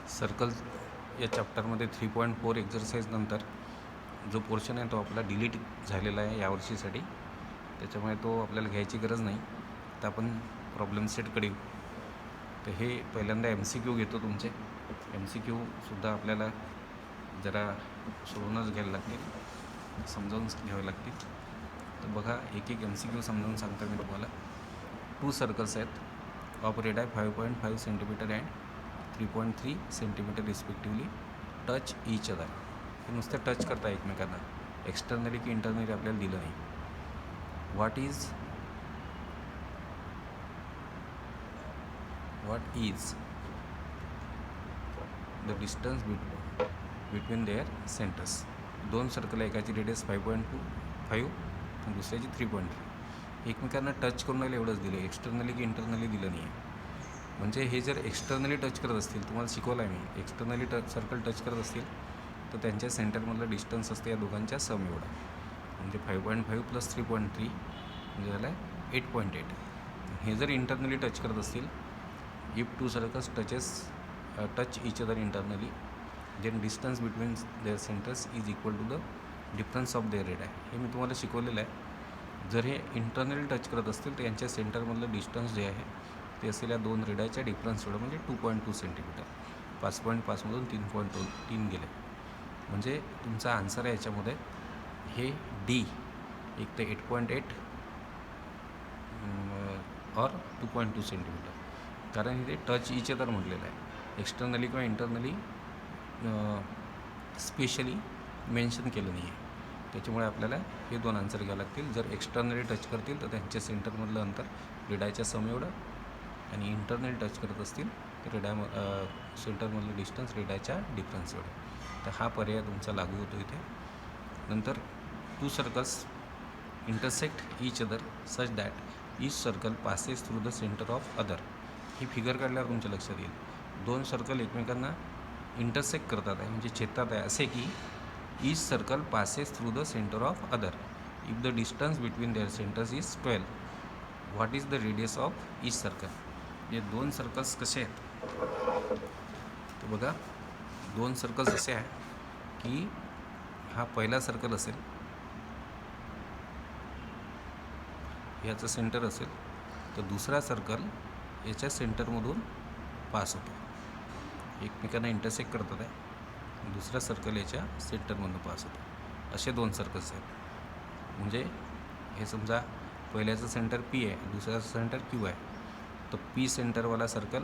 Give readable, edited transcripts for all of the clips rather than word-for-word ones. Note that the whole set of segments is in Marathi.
सर्कल या चॅप्टरमध्ये 3.4 एक्झरसाइज नंतर जो पोर्शन आहे तो आपला डिलीट झालेला आहे यावर्षीसाठी, त्याच्यामुळे तो आपल्याला घ्यायची गरज नाही. तर आपण प्रॉब्लेम सेटकडे येऊ. तर हे पहिल्यांदा MCQ घेतो. तुमचे MCQसुद्धा आपल्याला जरा सोडूनच घ्यायला लागतील, समजावून घ्यावे लागतील. तर बघा, एक एक MCQ समजावून सांगतो मी तुम्हाला. 2 सर्कल्स आहेत of radii 5.5 centimetre and 3.3 centimetre respectively touch each other. हे नुसतं टच करता एकमेकांना, एक्सटर्नली की इंटरनली आपल्याला दिलं नाही. What is the distance between their centres. 2 circle आहे, एकाची रेडियस 5.25 आणि दुसऱ्याची 3.3. एकमेकांना टच करून राहिले एवढंच दिलं, एक्सटर्नली की इंटरनली दिलं नाही आहे. म्हणजे हे जर एक्सटर्नली टच करत असतील, तुम्हाला शिकवलं आहे मी, एक्सटर्नली सर्कल टच करत असतील तर त्यांच्या सेंटरमधलं डिस्टन्स असते या दोघांच्या सम एवढा. म्हणजे 5.5 प्लस 3.3 म्हणजे झालं आहे 8.8. हे जर इंटरनली टच करत असतील, if 2 circles touch each other internally, then distance between their centres is equal to the difference of their radii. हे मी तुम्हाला शिकवलेलं आहे. जर हे इंटरनली टच करत असतील तर यांच्या सेंटरमधलं डिस्टन्स जे आहे ते असेल या 2 रेडायच्या डिफरन्स एवढं, म्हणजे 2.2 सेंटीमीटर. 5.5मधून 3.3 गेले. म्हणजे तुमचा आन्सर आहे याच्यामध्ये हे डी, एक तर 8.8 और 2.2 सेंटीमीटर. कारण इथे टच ईच अदर म्हटलेलं आहे, एक्सटर्नली किंवा इंटरनली स्पेशली मेन्शन केलं नाही आहे. त्याच्यामुळे आपल्याला हे 2 आन्सर घ्यावे लागतील. जर एक्सटर्नली टच करतील तर त्यांच्या सेंटरमधलं अंतर रेडायच्या सम एवढं, आणि इंटरनली टच करत असतील तर सेंटरमधलं डिस्टन्स रेडायच्या डिफरन्स एवढं. तर हा पर्याय तुमचा लागू होतो इथे. नंतर 2 circles intersect each other such that each circle passes through the centre of other. He figure काढल्यावर तुमच्या लक्षात येईल. 2 सर्कल एकमेकांना इंटरसेक्ट करतात आहे, म्हणजे छेदतात आहे, असे की each circle passes through the centre of other if the distance between their centres is 12. What is the radius of each circle. हे 2 सर्कल्स कसे आहेत तर बघा, 2 सर्कल्स असे आहे की हा पहिला सर्कल असेल, याचं सेंटर असेल, तर दुसरा सर्कल याच्या सेंटरमधून पास होतो, एकमेकांना इंटरसेक्ट करतात आहे, दुसरा सर्कल याच्या सेंटरमधून पास होतो. असे 2 सर्कल्स आहेत. म्हणजे हे समजा पहिल्याचं सेंटर P आहे, दुसऱ्याचं सेंटर Q आहे, तर P सेंटरवाला सर्कल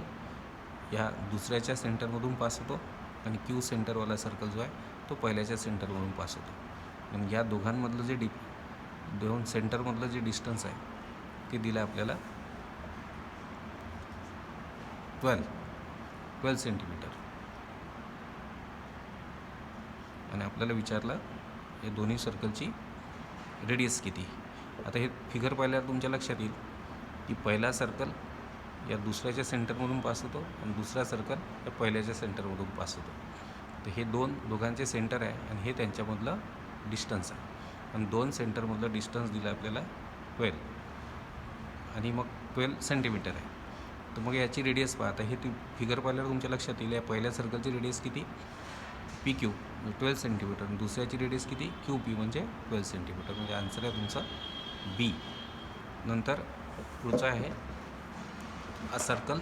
या दुसऱ्याच्या सेंटरमधून पास होतो, आणि Q सेंटरवाला सर्कल जो आहे तो पहिल्याच्या सेंटरमधून पास होतो. आणि या दोघांमधलं जे 2 सेंटरमधलं जे डिस्टन्स आहे ते दिलं आपल्याला 12 सेंटीमीटर. आणि आपल्याला विचारलं या दोन्ही सर्कलची रेडियस किती. आता हे फिगर पाहिल्यावर तुमच्या लक्षात येईल की पहिला सर्कल या दुसऱ्याच्या सेंटरमधून पास होतो, आणि दुसरा सर्कल या पहिल्याच्या सेंटरमधून पास होतो. तर हे दोघांचे सेंटर आहे, आणि हे त्यांच्यामधलं डिस्टन्स आहे. आणि 2 सेंटरमधलं डिस्टन्स दिलं आपल्याला 12, आणि मग 12 सेंटीमीटर आहे. तर मग याची रेडियस पहा. आता हे फिगर पाहिल्यावर तुमच्या लक्षात येईल या पहिल्या सर्कलची रेडियस किती, PQ म्हणजे 12 सेंटीमीटर, आणि दुसऱ्याची रेडियस किती, QP म्हणजे 12 सेंटीमीटर. म्हणजे आन्सर आहे तुमचा B. नंतर पुढचा आहे a circle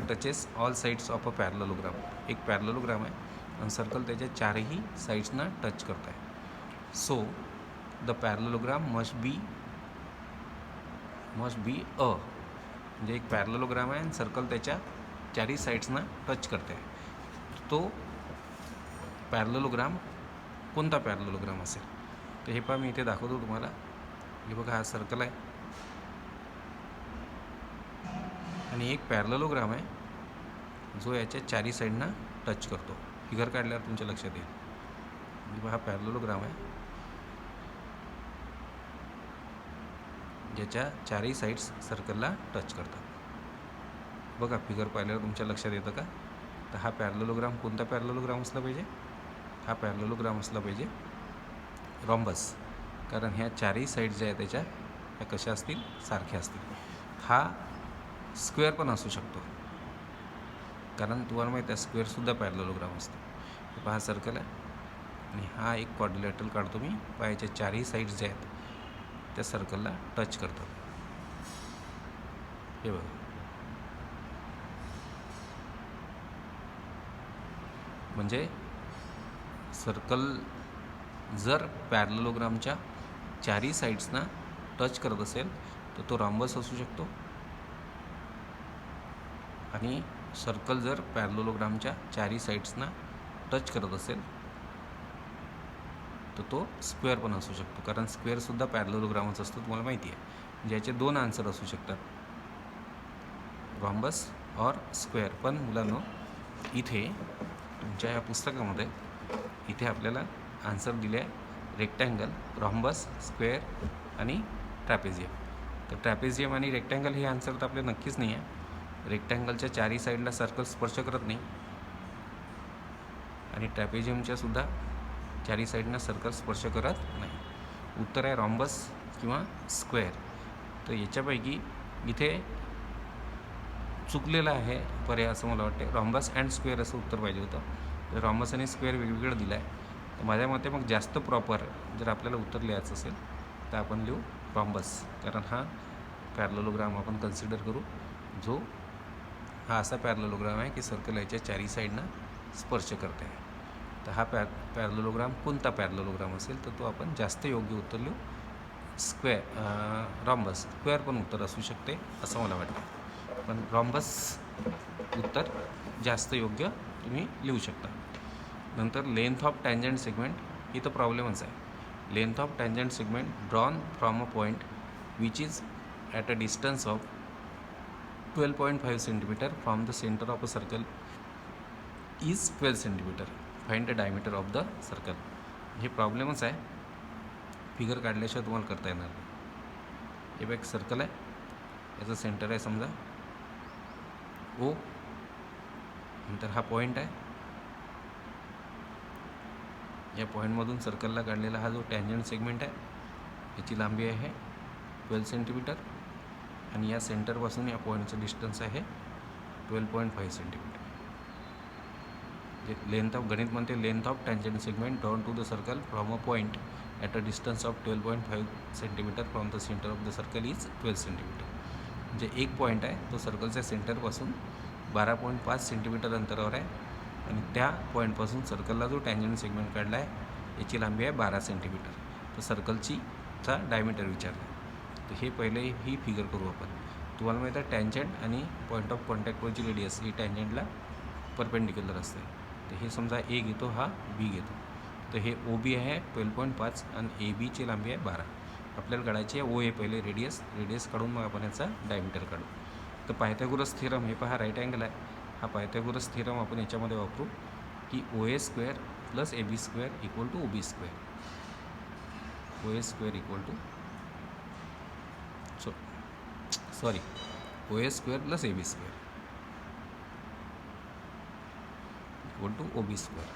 touches all sides of a parallelogram. एक पॅरलोग्राम आहे आणि सर्कल त्याच्या 4ही साईड्सना टच करत आहे. So the parallelogram must be a. म्हणजे एक पॅरलोग्राम आहे आणि सर्कल त्याच्या 4ही साईड्सना टच करते आहे. तो पॅरलोग्राम कोणता पॅरलोग्राम असेल. तर हे पहा, मी इथे दाखवतो तुम्हाला. हे बघा, हा सर्कल आहे आणि एक पॅरलोग्राम आहे जो याच्या 4ही साईडना टच करतो. फिगर काढल्यावर तुमच्या लक्षात येईल. म्हणजे हा पॅरलोग्राम आहे ज्याच्या 4ही साईड्स सर्कलला टच करतात. बघा, फिगर पाहिल्यावर तुमच्या लक्षात येतं का. तर हा पॅरलोग्राम कोणता पॅरलोग्राम असला पाहिजे. हा पॅरलोग्राम असला पाहिजे रॉम्बस. कारण ह्या 4ही साईड ज्या आहेत त्याच्या ह्या कशा असतील, सारख्या असतील. हा स्क्वेअर पण असू शकतो, कारण तुम्हाला माहीत आहे स्क्वेअरसुद्धा पॅरलेलोग्राम असतो. हे पहा सर्कल आहे आणि हा एक क्वाड्रिलॅटरल काढतो मी. पायाच्या चारही साईड्स ज्या आहेत त्या सर्कलला टच करतात. हे बघा, म्हणजे सर्कल जर पॅरलेलोग्रामच्या चारही साईड्सना टच करत असेल तर तो रॉम्बस असू शकतो, आणि सर्कल जर पॅरलेलोग्रामच्या चारही साईड्सना टच करत असेल तर तो स्क्वेअर पण असू शकतो, कारण स्क्वेअरसुद्धा पॅरलेलोग्रामच असतो, तुम्हाला माहिती आहे. ज्याचे दोन आन्सर असू शकतात, रॉम्बस और स्क्वेअर. पण मुलांनो, इथे तुमच्या या पुस्तकामध्ये इथे आपल्याला आन्सर दिले आहे रेक्टँगल, रॉम्बस, स्क्वेअर आणि ट्रॅपेझियम. तर ट्रॅपेझियम आणि रेक्टँगल हे आन्सर तर आपले नक्कीच नाही आहे. रेक्टँगलच्या चारही साईडला सर्कल स्पर्श करत नाही, आणि ट्रॅपेझियमच्या सुद्धा चारही साईडना सर्कल स्पर्श करत नाही. उत्तर आहे रॉम्बस किंवा स्क्वेअर. तर याच्यापैकी इथे चुकलेलं आहे पर्याय असं मला वाटते. रॉम्बस अँड स्क्वेअर असं उत्तर पाहिजे होतं. तर रॉम्बस आणि स्क्वेअर वेगवेगळं दिलं आहे. तर माझ्या मते मग जास्त प्रॉपर जर आपल्याला उत्तर लिहायचं असेल तर आपण लिहू रॉम्बस, कारण हा पॅरलेलोग्राम आपण कन्सिडर करू जो हा असा पॅरलेलोग्राम आहे की सर्कल याच्या चारही साईडना स्पर्श करते आहे. तर हा पॅरलेलोग्राम कोणता पॅरलेलोग्राम असेल तर तो आपण जास्त योग्य उत्तर लिहू रॉम्बस. स्क्वेअर पण उत्तर असू शकते असं मला वाटतं, पण रॉम्बस उत्तर जास्त योग्य तुम्ही लिहू शकता. नंतर लेंथ ऑफ टँजंट सेगमेंट इथं प्रॉब्लेमच आहे. Length of tangent segment drawn from a point which is at a distance of 12.5 centimetre from the centre of a circle is 12 centimetre. Find the diameter of the circle. हे प्रॉब्लेमच आहे, फिगर काढल्याशिवाय तुम्हाला करता येणार नाही. हे बघ, सर्कल आहे, याचं सेंटर आहे समजा ओ, नंतर हा पॉईंट आहे. या पॉईंटमधून सर्कलला काढलेला हा जो टँजंट सेगमेंट आहे याची लांबी आहे 12 सेंटीमीटर, आणि या सेंटरपासून या पॉईंटचं डिस्टन्स आहे 12.5 सेंटीमीटर. जे लेंथ ऑफ गणित म्हणते length of tangent segment drawn to the circle from a point at a distance of 12.5 centimetre from the centre of the circle is 12 centimetre. म्हणजे एक पॉईंट आहे तो सर्कलच्या सेंटरपासून 12.5 सेंटीमीटर अंतरावर आहे, आणि त्या पॉईंटपासून सर्कलला जो टँजंट सेगमेंट काढला आहे याची लांबी आहे 12 सेंटीमीटर. तर सर्कलचा डायमीटर विचारला. तर हे पहिले ही फिगर करू आपण. तुम्हाला माहीत आहे टँजंट आणि पॉईंट ऑफ कॉन्टॅक्टवरची रेडियस ही टँजंटला परपेंडिक्युलर असते. तर हे समजा ए घेतो, हा बी घेतो. तर हे ओ बी आहे 12.5 आणि ए बीची लांबी आहे 12. आपल्याला काढायची आहे ओ ए पहिले रेडियस काढून मग आपण याचा डायमीटर काढू. तर पायथागोरस थेरम, हे पहा राईट अँगल आहे, हा पायथागोरस थेरम आपण याच्यामध्ये वापरू की O A square plus A B square equal to O B square. O A square equal to O A square plus A B square equal to O B square.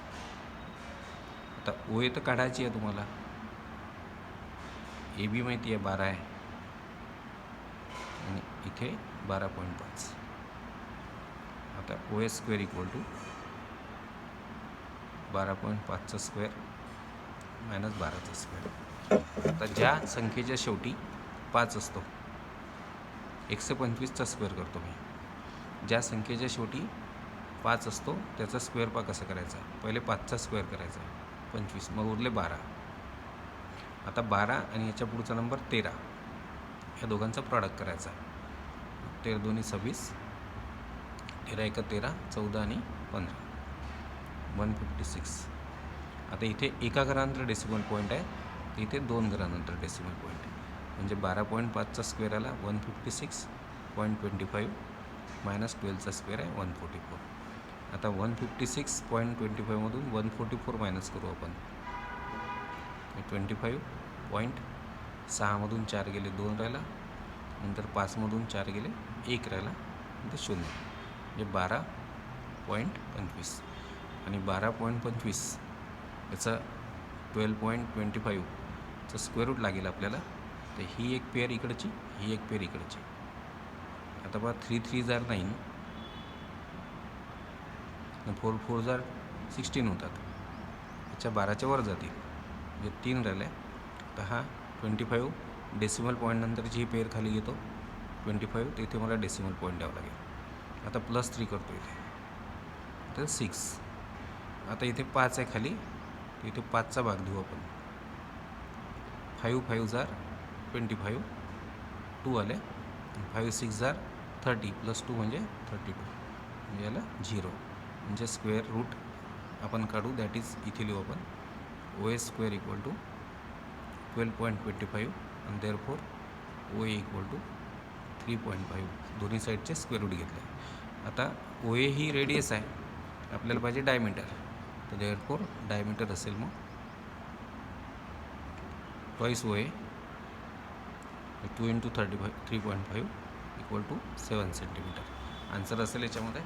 आता ओ ए तर काढायची आहे तुम्हाला, ए बी माहिती आहे 12 आहे, आणि इथे 12.5. आता O A square equal to 12.5चा स्क्वेअर मायनस 12चा स्क्वेअर. आता ज्या संख्येच्या शेवटी 5 असतो, 125चा स्क्वेअर करतो मी. ज्या संख्येच्या शेवटी 5 असतो त्याचा स्क्वेअर पा कसा करायचा, पहिले 5चा स्क्वेअर करायचा 25, मग उरले 12. आता 12 आणि याच्या पुढचा नंबर 13, या दोघांचा प्रॉडक्ट करायचा. 13 दोन्ही 26, 13 1 13, 14 आणि 15, 156. आता इथे एका घरानंतर डेसिमल पॉईंट आहे, तर इथे 2 घरानंतर डेसिमल पॉईंट आहे. म्हणजे 12.5चा स्क्वेअर आला 156.25 मायनस 12चा स्क्वेअर आहे 144. आता 156.25मधून 144 मायनस करू आपण. 25.6मधून 4 गेले 2 राहिला, नंतर 5मधून 4 गेले 1 राहिला, नंतर 0, म्हणजे 12.25. आणि 12.25 याचा 12.25चा स्क्वेअर रूट लागेल आपल्याला. तर ही एक पेअर इकडची, ही एक पेअर इकडची. आता आता बघा 3 3 जार 9, 4 4 जार 16 होतात. याच्या 12च्या वर जातील, म्हणजे 3 राहिले. तर हा 25 डेसिमल पॉईंट नंतरची ही पेअर खाली घेतो. 25 तर इथे मला डेसिमल पॉईंट द्यावं लागेल. आता +3 करतो इथे, तर 6. आता इथे 5 आहे खाली, तर इथे 5चा भाग देऊ आपण. 5 5 जार 25, 2 आले. 5 6 जार 30 +2 म्हणजे 32, म्हणजे याला 0. म्हणजे स्क्वेअर रूट आपण काढू, दॅट इज इथे लिहू आपण OA स्क्वेअर इक्वल टू 12.25 आणि देअरफॉर OA इक्वल टू 3.5. दोन्ही साईडचे स्क्वेअर रूट घेतले. आता OA ही रेडियस आहे, आपल्याला पाहिजे डायमीटर, तर देअरफॉर डायमीटर असेल मग twice OA 2 × 3.5 equal to 7 centimetre. Answer असेल याच्यामध्ये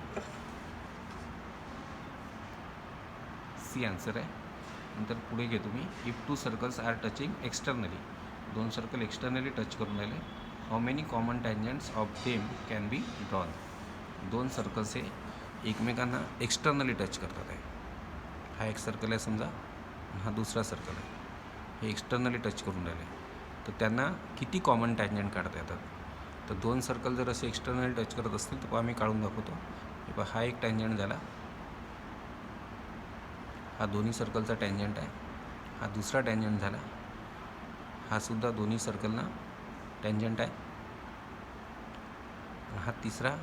सी आन्सर आहे. नंतर पुढे घेतो मी, if 2 circles are touching externally, 2 circle externally touch करून राहिले, how many common tangents of them can be drawn. 2 circles हे एकमेकांना एक्सटर्नली टच करतात आहे. हा एक सर्कल आहे समजा, हा दुसरा सर्कल आहे, हे एक्सटर्नली टच करून राहिले, तर त्यांना किती कॉमन टँजंट काढता येतात. तर 2 सर्कल जर असे एक्सटर्नली टच करत असतील तर आम्ही काढून दाखवतो. हे पहा, हा एक टँजंट झाला, हा दोन्ही सर्कलचा टँजंट आहे. हा दुसरा टँजंट झाला, हा सुद्धा दोन्ही सर्कलना टँजंट आहे. हा तिसरा,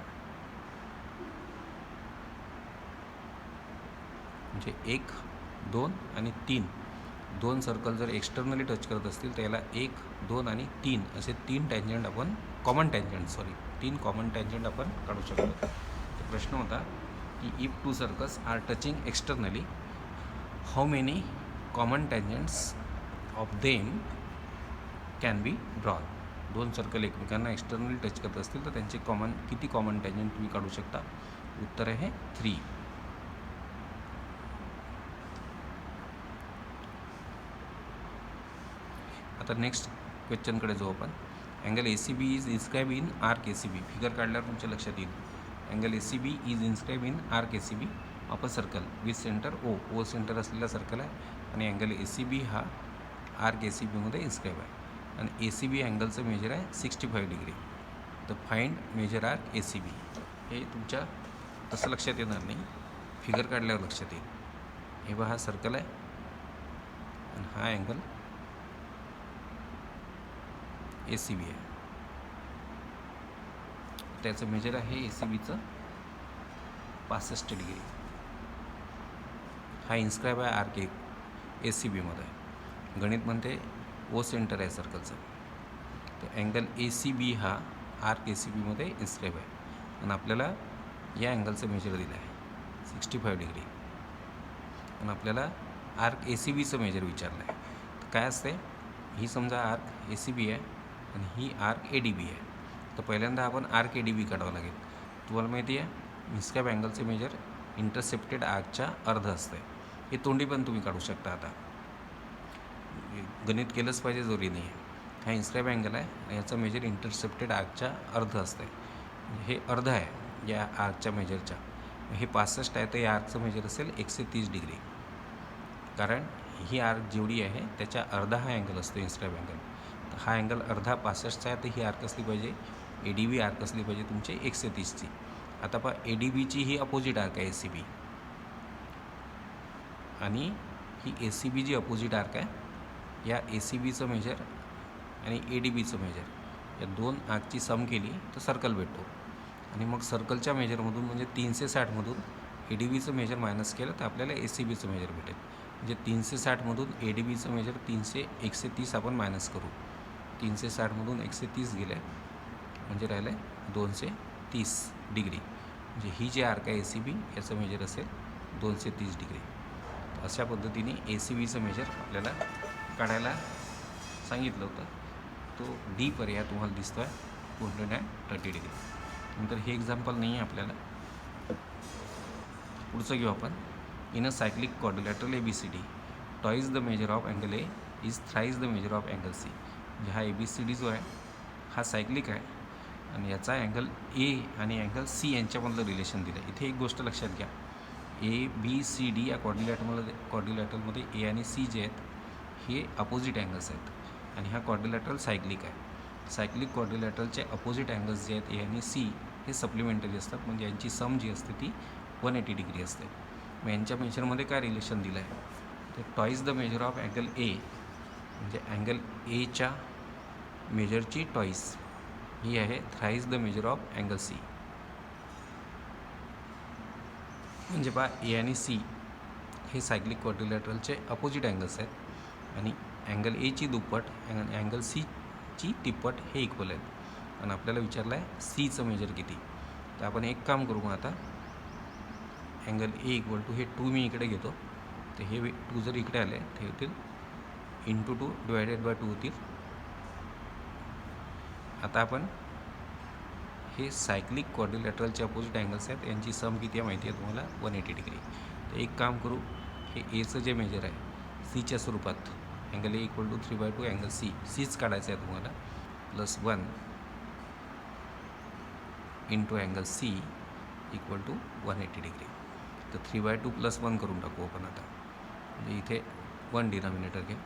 म्हणजे 1 2 आणि 3, 2 सर्कल जर एक्सटर्नली टच करत असतील तर याला 1 2 आणि 3 असे 3 टँजंट आपण तीन कॉमन टँजंट आपण काढू शकतो. तर प्रश्न होता की if 2 circles are touching externally, how many common tangents of them can be drawn. 2 circle एकमेकांना एक्सटर्नली टच करत असतील तर त्यांचे किती कॉमन टँजंट तुम्ही काढू शकता. उत्तर आहे 3. आता नेक्स्ट क्वेश्चनकडे जाऊ आपण. Angle ACB is inscribe in arc ACB. Figure काढल्यावर तुमच्या लक्षात येईल. Angle ACB is inscribe in arc ACB of a circle with centre O centre असलेला सर्कल आहे, आणि अँगल ACB हा आर्क ACBमध्ये इन्स्क्राईब आहे, आणि ACB अँगलचं मेजर आहे 65 डिग्री. तर फाइंड मेजर आर्क ACB. हे तुमच्या तसं लक्षात येणार नाही, फिगर काढल्यावर लक्षात येईल. हे बघा, हा सर्कल आहे आणि हा अँगल ACB आहे. त्याचं मेजर आहे ACBचं 65 डिग्री. हा इन्स्क्राईब आहे आर्क ACBमध्ये. गणित म्हणते O सेंटर आहे सर्कलचं, तर अँगल ACB हा आर्क ACBमध्ये इन्स्क्राईब आहे, आणि आपल्याला या अँगलचं मेजर दिलं आहे 65 डिग्री, आणि आपल्याला आर्क ACBचं मेजर विचारलं आहे. तर काय असते, ही समजा आर्क ACB आहे आणि ही आर्क ADB आहे. तर पहिल्यांदा आपण आर्क ADB काढावं लागेल. तुम्हाला माहिती आहे इन्स्क्राईब अँगलचे मेजर इंटरसेप्टेड आर्कच्या अर्ध असते. हे तोंडी पण तुम्ही काढू शकता. आता गणित केलंच पाहिजे जरुरी नाही आहे. हा इन्स्क्राईब अँगल आहे आणि याचं मेजर इंटरसेप्टेड आर्कच्या अर्ध असते. हे अर्ध आहे या आर्कच्या मेजरच्या. हे 65 आहे, तर या आर्कचं मेजर असेल 130 डिग्री, कारण ही आर्क जेवढी आहे त्याच्या अर्धा हा अँगल असतो इन्स्क्राईब अँगल. तर हा अँगल अर्धा 65चा आहे, तर ही आर्क असली पाहिजे ADB आर्क असली पाहिजे तुमची 130ची. आता पहा, ADBची ही अपोजिट आर्क आहे ACB, आणि ही ACB जी अपोजिट आर्क आहे, या ACBचं मेजर आणि ADBचं मेजर या 2 आर्कची सम केली तर सर्कल भेटतो, आणि मग सर्कलच्या मेजरमधून म्हणजे 360मधून ADBचं मेजर मायनस केलं तर आपल्याला ACBचं मेजर भेटेल. म्हणजे 360मधून ADBचं मेजर 130 आपण मायनस करू. 360मधून 130 गेले म्हणजे राहिले 230 डिग्री. म्हणजे ही जी आर्क आहे ACB याचं मेजर असेल 230 डिग्री. अशा पद्धतीने ACBचं मेजर आपल्याला काढायला सांगितलं होतं. तो D पर्याय तुम्हाला दिसतो आहे 230 डिग्री. नंतर हे एक्झाम्पल नाही आहे आपल्याला. पुढचं घेऊ आपण. In a cyclic quadrilateral ABCD twice the measure of angle A is thrice the measure of angle C. म्हणजे हा ABCD जो आहे हा सायक्लिक आहे, आणि याचा अँगल ए आणि अँगल सी यांच्यामधलं रिलेशन दिलं आहे. इथे एक गोष्ट लक्षात घ्या, ए बी सी डी या क्वाड्रिलॅटरमध्ये ए आणि सी जे आहेत हे अपोजिट अँगल्स आहेत आणि हा क्वाड्रिलॅटरल सायक्लिक आहे. सायक्लिक क्वाड्रिलॅटरलचे अपोजिट अँगल्स जे आहेत ए आणि सी हे सप्लिमेंटरी असतात, म्हणजे यांची सम जी असते ती 180 डिग्री असते. मग यांच्या मेजरमध्ये काय रिलेशन दिलं आहे, तर twice the measure of angle A, म्हणजे अँगल एच्या मेजरची टॉईस ही आहे thrice the measure of angle C. म्हणजे पहा, ए आणि सी हे सायक्लिक क्वाड्रिलॅटरलचे अपोजिट अँगल्स आहेत आणि अँगल एची दुप्पट आणि अँगल सीची तिप्पट हे इक्वल आहेत. आणि आपल्याला विचारलं आहे सीचं मेजर किती. तर आपण एक काम करू, मग आता अँगल ए इक्वल टू हे 2 मी इकडे घेतो, तर हे 2 जर इकडे आले ते होतील इंटू 2 डिवायडेड बाय 2 होतील. आता आपण हे सायक्लिक क्वाड्रिलॅटरलचे अपोजिट अँगल्स आहेत, यांची सम किती आहे माहिती आहे तुम्हाला, 180 डिग्री. तर एक काम करू, हे एचं जे मेजर आहे सीच्या स्वरूपात angle A equal to 3/2 angle सीच काढायचं आहे तुम्हाला, plus 1 into angle C equal to 180 degree. तर 3/2 प्लस 1 करून टाकू आपण आता, म्हणजे इथे 1 डिनॉमिनेटर घ्या.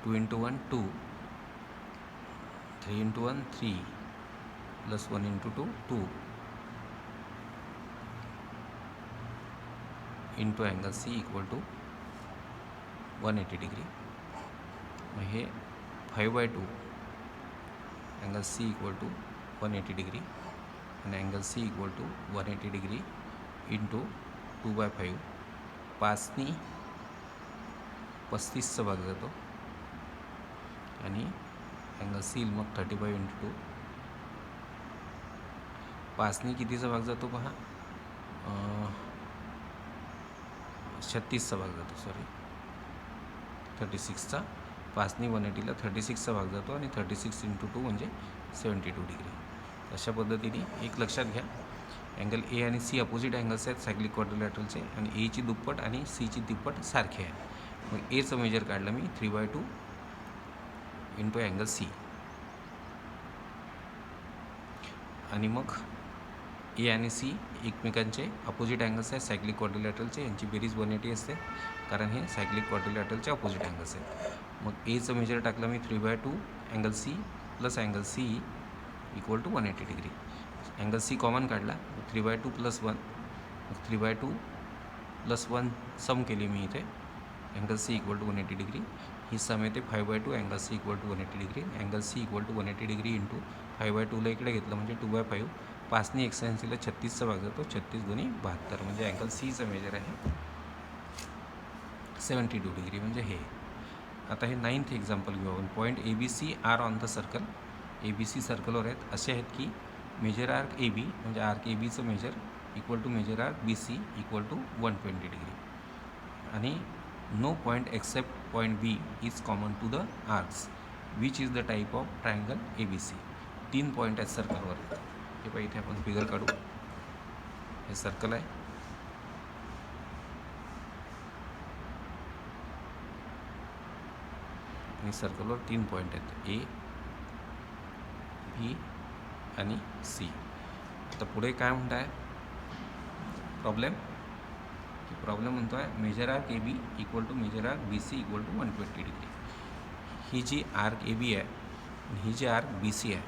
2 into 1 2, 3 into 1 3, plus 1 into 2 2 into angle C equal to 180 degree. मग हे 5/2 angle C equal to 180 degree आणि angle C equal to 180 degree into 2/5. 5नी 35चा भाग जातो आणि अँगल सी मग 35 इंटू 2. 5नी कितीचा भाग जातो पहा, 36चा भाग जातो, सॉरी 36चा. 5नी 180ला 36चा भाग जातो आणि 36 इंटू 2 म्हणजे 72 डिग्री. अशा पद्धतीने एक लक्षात घ्या, अँगल ए आणि सी अपोजिट अँगल्स आहेत सायक्लिक क्वाड्रिलॅटरलचे आणि एची दुप्पट आणि सीची तिप्पट सारखे आहे. मग एचं मेजर काढलं मी 3/2 इंटू अँगल सी आणि मग ए आणि सी एकमेकांचे अपोजिट अँगल्स आहेत सायक्लिक क्वाड्रिलॅटरलचे, यांची बेरीज 180 असते कारण हे सायक्लिक क्वाड्रिलॅटरलचे अपोजिट अँगल्स आहेत. मग एचं मेजर टाकलं मी 3/2 angle C plus angle C equal to 180 degree. Angle C common काढला, 3/2 प्लस 1, 3/2 प्लस 1 सम केली मी इथे, angle C equal to 180 degree. ही सम येते 5/2 angle C equal to 180 degree. Angle C equal to 180 degree into 5/2ला इकडे घेतलं म्हणजे 2/5. 5नी 180ला 36चा भाग जातो, 36 दोन्ही 72, म्हणजे अँगल सीचं मेजर आहे 72 डिग्री, म्हणजे हे. आता हे 9th एक्झाम्पल घेऊ आपण. Point A B C are on the circle. A B C सर्कलवर आहेत, असे आहेत की मेजर आर्क ए बी, म्हणजे आर्क ए बीचं measure equal to measure arc B C equal to 120 degree आणि no point except point B is common to the arcs which is the type of triangle A B C. 3 point आहेत सर्कलवर. हे पाहिजे इथे आपण फिगर काढू. हे सर्कल आहे आणि सर्कलवर 3 पॉईंट आहेत, ए बी आणि सी. आता पुढे काय म्हणत आहे प्रॉब्लेम म्हणतो आहे measure arc A B equal to measure arc B C equal to 120 degree. ही जी आर्क ए बी आहे आणि ही जी आर्क बी सी आहे,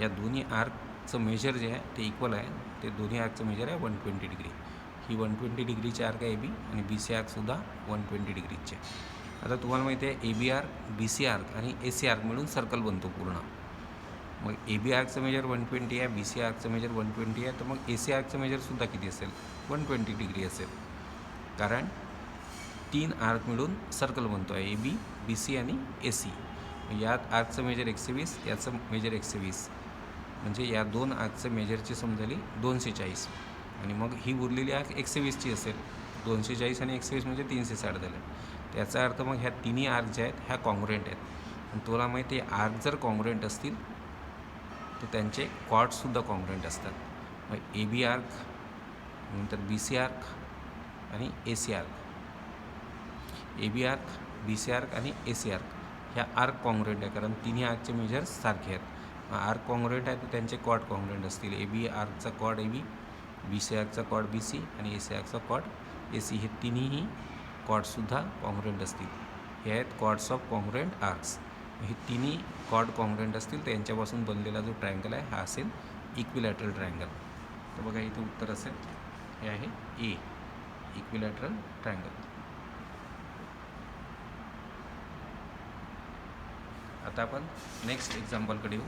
या दोन्ही आर्कचं मेजर जे आहे ते इक्वल आहे. ते दोन्ही आर्कचं मेजर आहे 120 डिग्री. ही 120 डिग्रीची आर्क आहे ए बी आणि बी सी आर्कसुद्धा 120 डिग्रीचे. आता तुम्हाला माहिती आहे A B arc B C arc आणि ए सी आर्क मिळून सर्कल बनतो पूर्ण. मग ए बी आर्कचं मेजर 120 आहे, बी सी आर्कचं मेजर 120 आहे, तर मग ए सी आर्कचं मेजरसुद्धा किती असेल, 120 डिग्री असेल. कारण 3 आर्क मिळून सर्कल बनतो आहे, ए बी बी सी आणि ए सी. यात आर्कचं मेजर 120, याचं मेजर 120, म्हणजे या 2 आर्कचं मेजरची सम झाली 240 आणि मग ही उरलेली आर्क 120ची असेल. 240 आणि 120 म्हणजे 360 झाले. त्याचा अर्थ मग ह्या तिन्ही आर्क ज्या आहेत ह्या कॉन्ग्रुएंट आहेत. आणि तुला माहिती आहे आर्क जर कॉन्ग्रुएंट असतील तर त्यांचे कॉर्ड्ससुद्धा कॉन्ग्रुएंट असतात. मग ए बी आर्क नंतर बी सी आर्क आणि A C arc, A B arc B C arc आणि ए सी आर्क ह्या आर्क कॉन्ग्रुएंट आहे कारण तिन्ही आर्कचे मेजर्स सारखे आहेत. आर्क कॉन्ग्रुएंट आहे तर त्यांचे कॉड कॉन्ग्रुएंट असतील. ए बी आर्कचा कॉड ए बी, बी सी आर्कचा कॉड बी सी आणि ए सी आर्कचा कॉड ए सी, हे तिन्हीही कॉडसुद्धा कॉन्ग्रुएंट असतील. हे आहेत कॉड्स ऑफ कॉन्ग्रुएंट आर्क्स. हे तिन्ही कॉड कॉन्ग्रुएंट असतील तर यांच्यापासून बनलेला जो ट्रायंगल आहे हा असेल इक्विलॅटरल ट्रायंगल. तर बघा इथे उत्तर असेल, हे आहे ए, इक्विलॅटरल ट्रायंगल. आता आपण नेक्स्ट एक्झाम्पलकडे येऊ.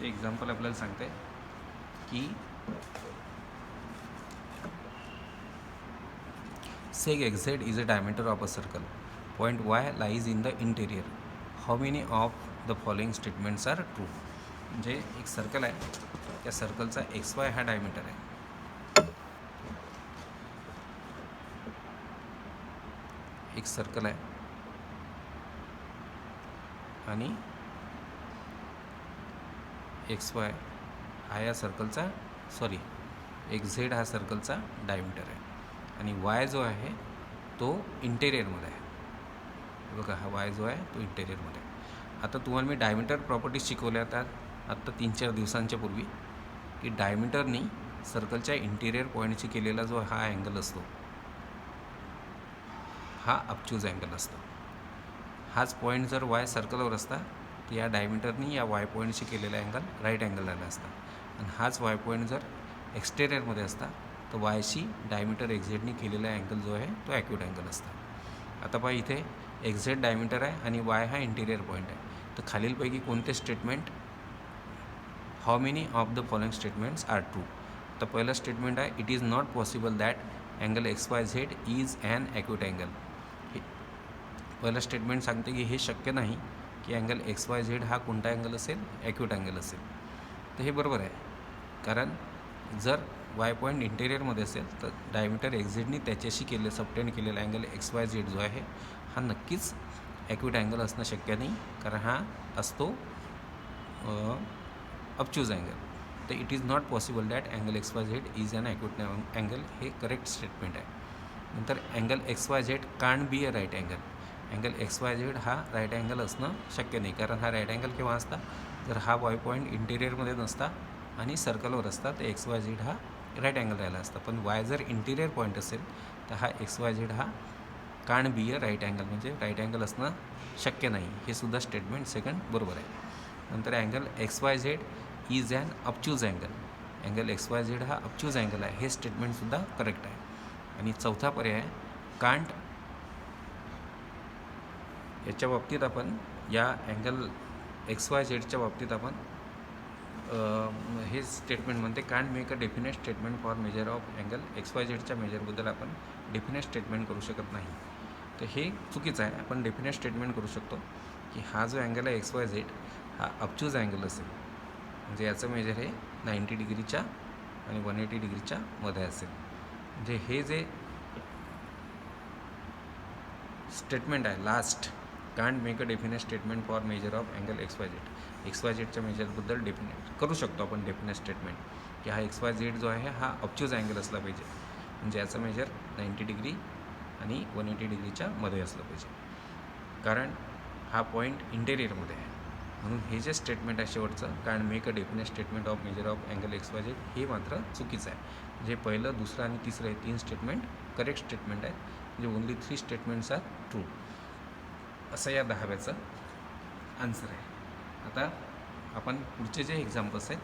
ते एक्झाम्पल आपल्याला सांगते की seg xz is a diameter of a circle. Point y lies in the interior. How many of the following statements are true? म्हणजे एक सर्कल आहे, त्या सर्कलचा एक्स वाय हा डायमीटर आहे. एक सर्कल आहे आणि एक्स वाय हा या सर्कलचा एक्स झेड हा सर्कलचा डायमीटर आहे आणि वाय जो आहे तो इंटेरियरमध्ये आहे. बघा हा वाय जो आहे तो इंटेरियरमध्ये आहे. आता तुम्हाला मी डायमीटर प्रॉपर्टीज शिकवल्या आत्ता 3-4 दिवसांच्या पूर्वी की डायमीटरनी सर्कलच्या इंटेरियर पॉईंटशी केलेला जो हा अँगल असतो हा अपच्यूज अँगल असतो. हाच पॉईंट जर वाय सर्कलवर असता तर या डायमीटरनी या वाय पॉईंटशी केलेला अँगल राईट अँगल आला असता आणि हाच वाय पॉईंट जर एक्सटेरियरमध्ये असता तर वायशी डायमीटर एक्झेडनी केलेला अँगल जो आहे तो ॲक्यूट अँगल असता. आता पहा इथे एक्झेड डायमीटर आहे आणि वाय हा इंटिरियर पॉईंट आहे. तर खालीलपैकी कोणते statement, how many of the following statements are true. तर पहिलं स्टेटमेंट आहे it is not possible that angle X Y Z is an acute angle. पहिलं स्टेटमेंट सांगते की हे शक्य नाही की अँगल एक्स वाय झेड हा कोणता अँगल असेल, ॲक्यूट अँगल असेल. तर हे बरोबर आहे, कारण जर वाय पॉईंट इंटेरियरमध्ये असेल तर डायमीटर एक्झेडनी त्याच्याशी सबटेंड केलेला अँगल एक्स वाय झेड जो आहे हा नक्कीच ॲक्यूट अँगल असणं शक्य नाही, कारण हा असतो अपच्यूज अँगल. तर it is not possible that angle X Y Z is an acute angle, हे करेक्ट स्टेटमेंट आहे. नंतर angle X Y Z can't be a right angle. Angle X Y Z हा राईट अँगल असणं शक्य नाही, कारण हा राईट अँगल केव्हा असता जर हा वाय पॉईंट इंटेरियरमध्ये नसता आणि सर्कलवर असता तर एक्स वाय झेड हा राईट अँगल राहिला असता. पण वाय जर इंटिरियर पॉईंट असेल तर हा एक्स वाय झेड हा can't be a right angle, म्हणजे राईट अँगल असणं शक्य नाही. हे सुद्धा स्टेटमेंट सेकंड बरोबर आहे. नंतर angle X Y Z is an obtuse angle. Angle X Y Z हा अपच्यूज अँगल आहे, हे स्टेटमेंटसुद्धा करेक्ट आहे. आणि चौथा पर्याय कांट, याच्या बाबतीत आपण या अँगल एक्स वाय झेडच्या बाबतीत आपण हे स्टेटमेंट म्हणते can't make a definite statement for measure of angle X Y झेडच्या मेजरबद्दल आपण डेफिनेट स्टेटमेंट करू शकत नाही. तर हे चुकीचं आहे. आपण डेफिनेट स्टेटमेंट करू शकतो की हा जो अँगल आहे एक्स वाय झेड हा अपच्यूज अँगल असेल, म्हणजे याचं मेजर हे 90 डिग्रीच्या आणि 180 डिग्रीच्या मध्ये असेल. म्हणजे हे जे स्टेटमेंट आहे last, can't make a definite statement for measure of angle X Y Z, X Y झेडच्या मेजरबद्दल डेफिनेट करू शकतो आपण डेफिनेट स्टेटमेंट की हा एक्स वाय झेड जो आहे हा अपच्यूज अँगल असला पाहिजे, म्हणजे याचं मेजर 90 डिग्री आणि 180 डिग्रीच्या मध्ये असलं पाहिजे, कारण हा पॉईंट इंटेरियरमध्ये आहे. म्हणून हे जे स्टेटमेंट आहे शेवटचं can't make a definite statement of major of angle X Y Z हे मात्र चुकीचं आहे. म्हणजे पहिलं, दुसरं आणि तिसरं हे 3 स्टेटमेंट करेक्ट स्टेटमेंट आहेत, म्हणजे ओनली 3 स्टेटमेंट्स आर ट्रू, असं या 10व्याचं आन्सर आहे. आता आपण पुढचे जे एक्झाम्पल्स आहेत